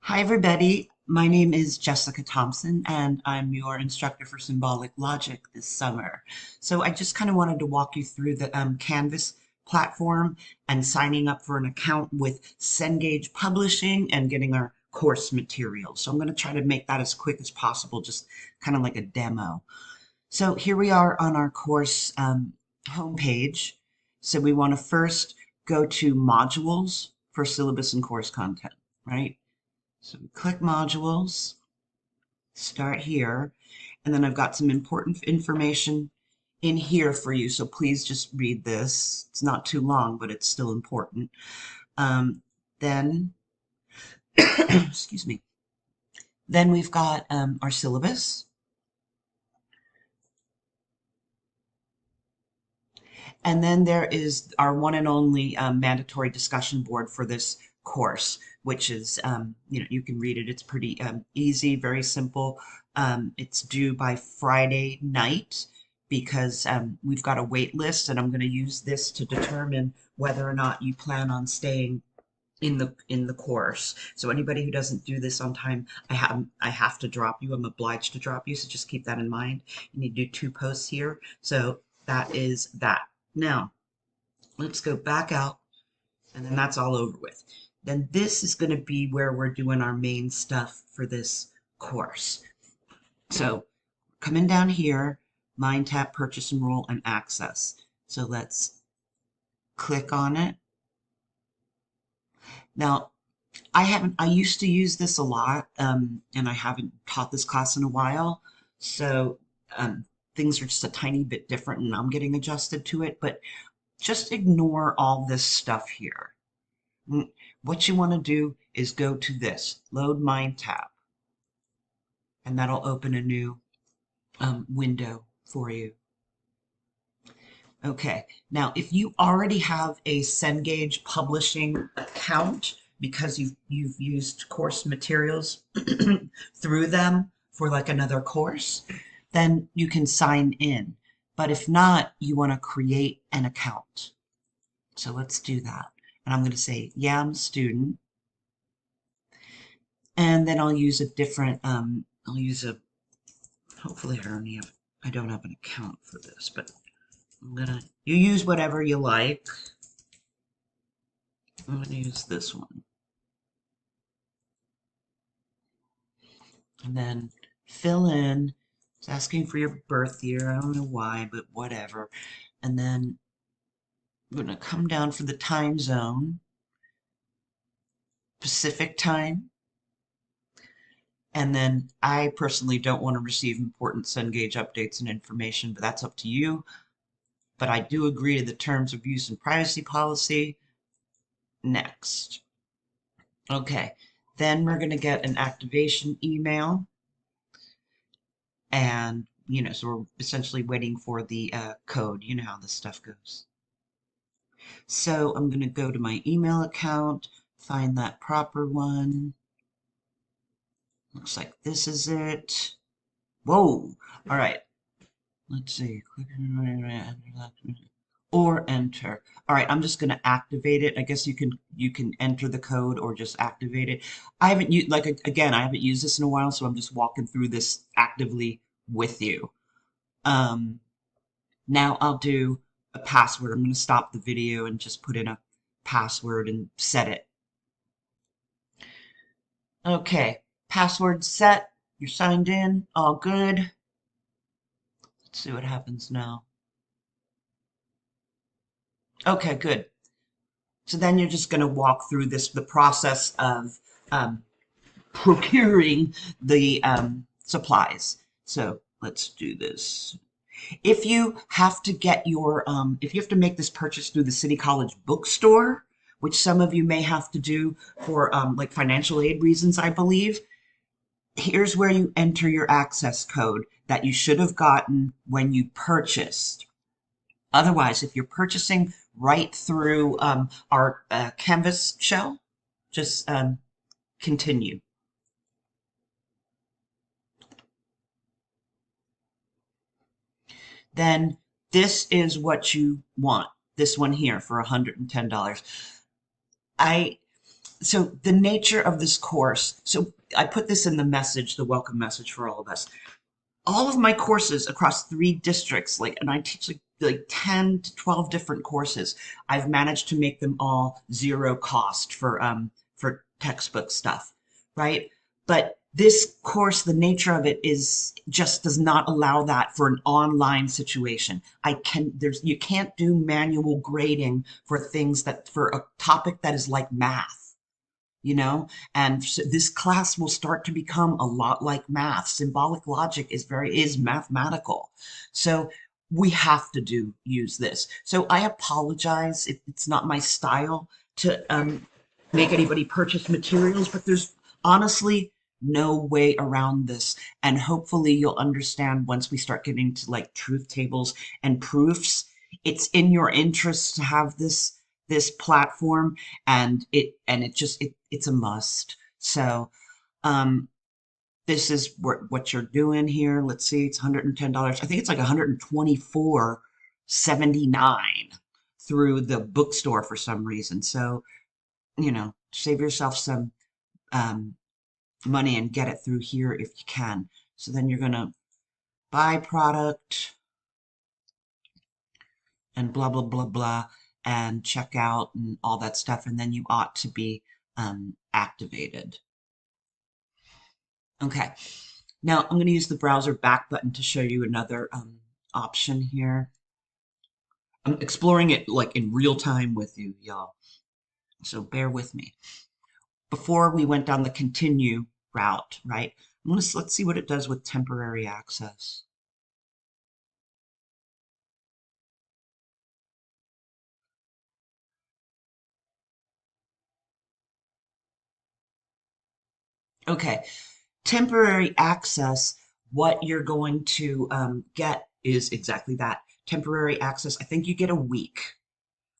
Hi, everybody. My name is Jessica Thompson, and I'm your instructor for Symbolic Logic this summer. So I just kind of wanted to walk you through the Canvas platform and signing up for an account with Cengage Publishing and getting our course material. So I'm going to try to make that as quick as possible, just kind of like a demo. So here we are on our course homepage. So we want to first go to modules for syllabus and course content, right? So we click modules, start here, and then I've got some important information in here for you. So please just read this. It's not too long, but it's still important. Then, excuse me. Then we've got our syllabus. And then there is our one and only mandatory discussion board for this course, which is, you can read it. It's pretty easy, very simple. It's due by Friday night because we've got a wait list, and I'm going to use this to determine whether or not you plan on staying in the course. So anybody who doesn't do this on time, I have to drop you. I'm obliged to drop you. So just keep that in mind. You need to do 2 posts here. So that is that. Now, let's go back out, and then that's all over with. Then this is going to be where we're doing our main stuff for this course. So coming down here, MindTap, purchase, enroll, and access. So let's click on it. Now, I used to use this a lot, and I haven't taught this class in a while. So things are just a tiny bit different, and I'm getting adjusted to it. But just ignore all this stuff here. What you want to do is go to this, Load MindTap, and that'll open a new window for you. Okay, now if you already have a Cengage Publishing account because you've used course materials through them for like another course, then you can sign in. But if not, you want to create an account. So let's do that. And I'm going to say, yeah, I'm a student. And then I'll use a different, hopefully I don't have an account for this, but you use whatever you like. I'm going to use this one. And then fill in. It's asking for your birth year. I don't know why, but whatever. And then I'm going to come down for the time zone, Pacific time. And then I personally don't want to receive important Cengage updates and information, but that's up to you. But I do agree to the terms of use and privacy policy. Next. Okay, then we're going to get an activation email. And, so we're essentially waiting for the code. You know how this stuff goes. So I'm going to go to my email account, find that proper one. Looks like this is it. Whoa! All right. Let's see. Click or enter. All right, I'm just going to activate it. I guess you can enter the code or just activate it. I haven't used again, I haven't used this in a while, so I'm just walking through this actively with you. Now I'll do a password. I'm going to stop the video and just put in a password and set it. Okay, password set. You're signed in. All good. Let's see what happens now. Okay, good. So then you're just going to walk through the process of um, procuring the supplies. So let's do this. If you have to get if you have to make this purchase through the City College bookstore, which some of you may have to do for like financial aid reasons, I believe, here's where you enter your access code that you should have gotten when you purchased. Otherwise, if you're purchasing right through our Canvas shell, just continue. Then this is what you want. This one here for $110. I So the nature of this course, so I put this in the message, the welcome message for all of us. All of my courses across 3 districts, like, and I teach like 10 to 12 different courses. I've managed to make them all zero cost for textbook stuff, right? But this course, the nature of it is just does not allow that for an online situation. You can't do manual grading for things that for a topic that is like math, you know. And so this class will start to become a lot like math. Symbolic logic is mathematical, so we have to do use this. So I apologize if it's not my style to make anybody purchase materials, but there's honestly no way around this. And hopefully you'll understand once we start getting to like truth tables and proofs. It's in your interest to have this platform, and it's a must. So um this is what you're doing here. Let's see, it's $110. I think it's like 124.79 through the bookstore for some reason. So, save yourself some um money and get it through here if you can. So then you're gonna buy product and blah blah blah blah and check out and all that stuff, and then you ought to be activated. Okay, now I'm going to use the browser back button to show you another option here. I'm exploring it like in real time with you, y'all, so bear with me. Before we went down the continue route, right? Let's see what it does with temporary access. Okay, temporary access, what you're going to get is exactly that. Temporary access, I think you get a week,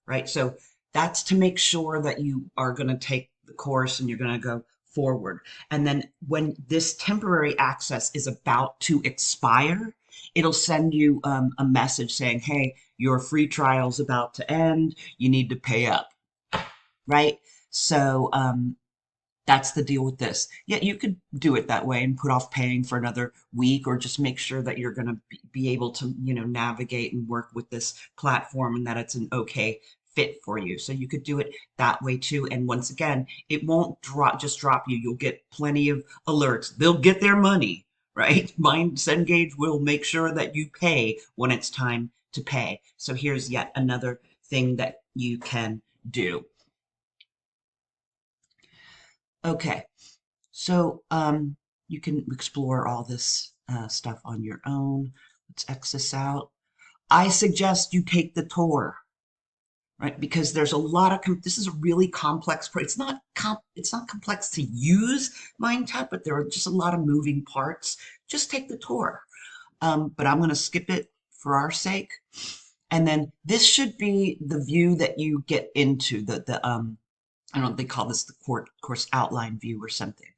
right? So that's to make sure that you are going to take the course and you're going to go forward. And then when this temporary access is about to expire, it'll send you a message saying, hey, your free trial's about to end. You need to pay up, right? So that's the deal with this. Yeah, you could do it that way and put off paying for another week, or just make sure that you're going to be able to, navigate and work with this platform and that it's an okay fit for you. So you could do it that way too. And once again, it won't drop you. You'll get plenty of alerts. They'll get their money, right? Cengage will make sure that you pay when it's time to pay. So here's yet another thing that you can do. Okay. So you can explore all this stuff on your own. Let's X this out. I suggest you take the tour, right? Because there's a lot of this is a really complex. It's not complex to use MindTap, but there are just a lot of moving parts. Just take the tour. But I'm going to skip it for our sake. And then this should be the view that you get into the I don't know, they call this the course outline view or something.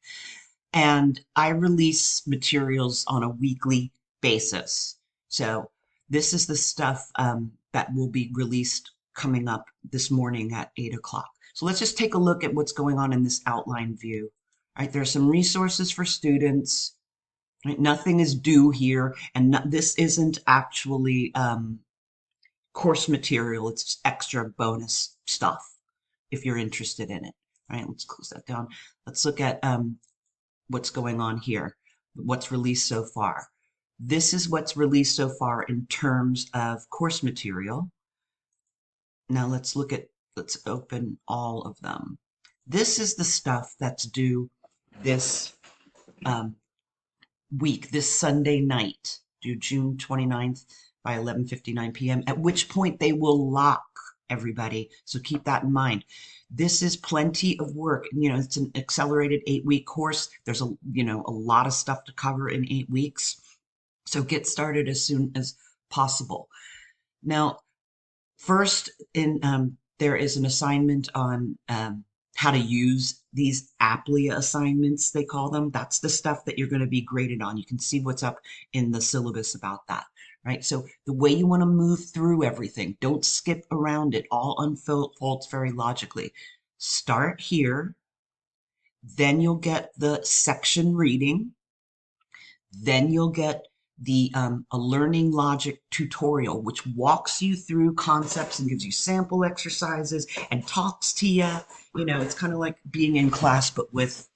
And I release materials on a weekly basis. So this is the stuff that will be released coming up this morning at 8 o'clock. So let's just take a look at what's going on in this outline view. All right, there are some resources for students. Right? Nothing is due here, and this isn't actually course material. It's just extra bonus stuff if you're interested in it. All right, let's close that down. Let's look at what's going on here, what's released so far. This is what's released so far in terms of course material. Now let's open all of them. This is the stuff that's due this um, week, this Sunday night, due June 29th by 11:59 p.m., at which point they will lock everybody. So keep that in mind. This is plenty of work. It's an accelerated 8-week course. There's a lot of stuff to cover in 8 weeks. So get started as soon as possible. Now, first, there is an assignment on how to use these Applia assignments, they call them. That's the stuff that you're going to be graded on. You can see what's up in the syllabus about that, right? So the way you want to move through everything, don't skip around it. All unfolds very logically. Start here, Then you'll get the section reading. Then you'll get the a learning logic tutorial, which walks you through concepts and gives you sample exercises and talks to you. You know, it's kind of like being in class, but with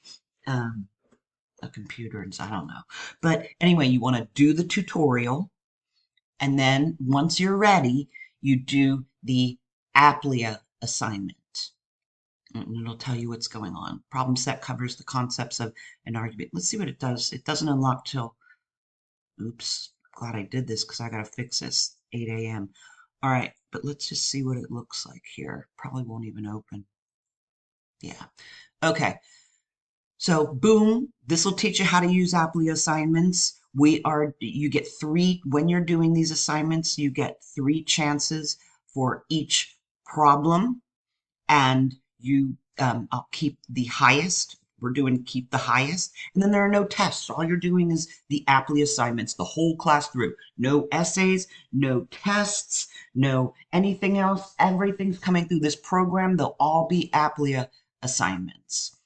um, a computer, and I don't know. But anyway, you want to do the tutorial, and then once you're ready, you do the Applia assignment. And it'll tell you what's going on. Problem set covers the concepts of an argument. Let's see what it does. It doesn't unlock till, oops, glad I did this because I got to fix this, 8 a.m. All right, but let's just see what it looks like here. Probably won't even open. Yeah. Okay. So boom, this will teach you how to use Apply assignments. You get three, when you're doing these assignments, you get three chances for each problem, and I'll keep the highest. We're doing keep the highest. And then there are no tests. All you're doing is the Apply assignments the whole class through. No essays, no tests, no anything else. Everything's coming through this program. They'll all be Apply assignments.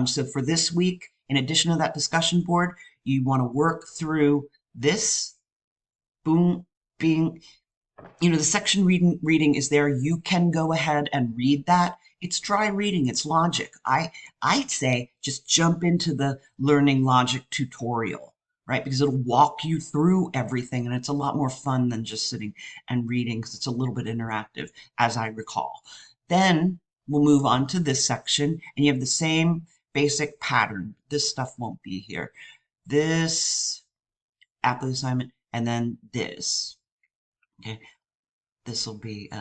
So for this week, in addition to that discussion board, you want to work through this. Boom, being, the section reading is there. You can go ahead and read that. It's dry reading. It's logic. I'd say just jump into the learning logic tutorial, right? Because it'll walk you through everything, and it's a lot more fun than just sitting and reading because it's a little bit interactive, as I recall. Then we'll move on to this section, and you have the same basic pattern. This stuff won't be here. This Apply assignment, and then this. Okay, this will be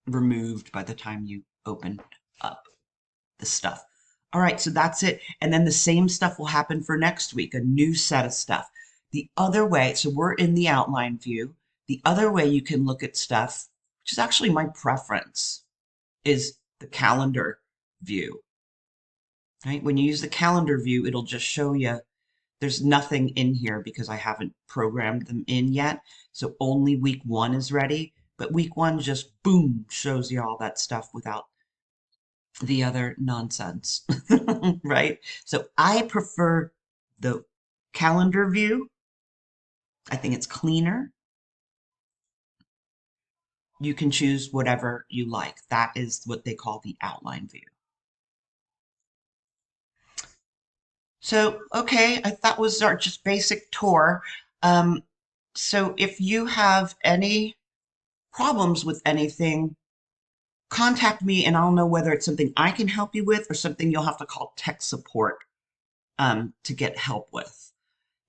removed by the time you open up the stuff. All right, so that's it. And then the same stuff will happen for next week, a new set of stuff. The other way, so we're in the outline view. The other way you can look at stuff, which is actually my preference, is the calendar view. Right? When you use the calendar view, it'll just show you there's nothing in here because I haven't programmed them in yet. So only week 1 is ready. But week 1 just, boom, shows you all that stuff without the other nonsense, right? So I prefer the calendar view. I think it's cleaner. You can choose whatever you like. That is what they call the outline view. So, okay, that was our just basic tour. So if you have any problems with anything, contact me and I'll know whether it's something I can help you with or something you'll have to call tech support to get help with.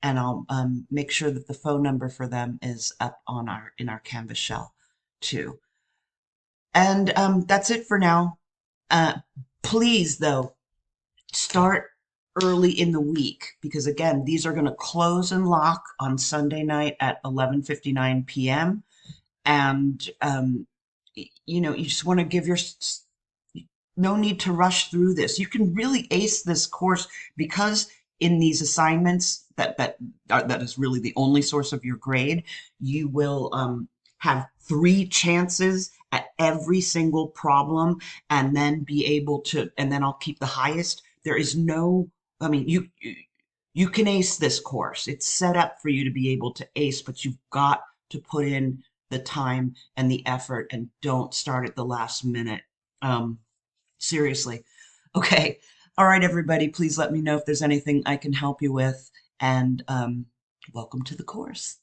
And I'll make sure that the phone number for them is up on in our Canvas shell too. And that's it for now. Please, though, start early in the week because again, these are going to close and lock on Sunday night at 11:59 p.m. And you just want to give no need to rush through this. You can really ace this course because in these assignments that is really the only source of your grade. You will have 3 chances at every single problem and then be able to, and then I'll keep the highest. There is no, I mean, you can ace this course. It's set up for you to be able to ace, but you've got to put in the time and the effort and don't start at the last minute. Seriously. Okay. All right, everybody, please let me know if there's anything I can help you with. And welcome to the course.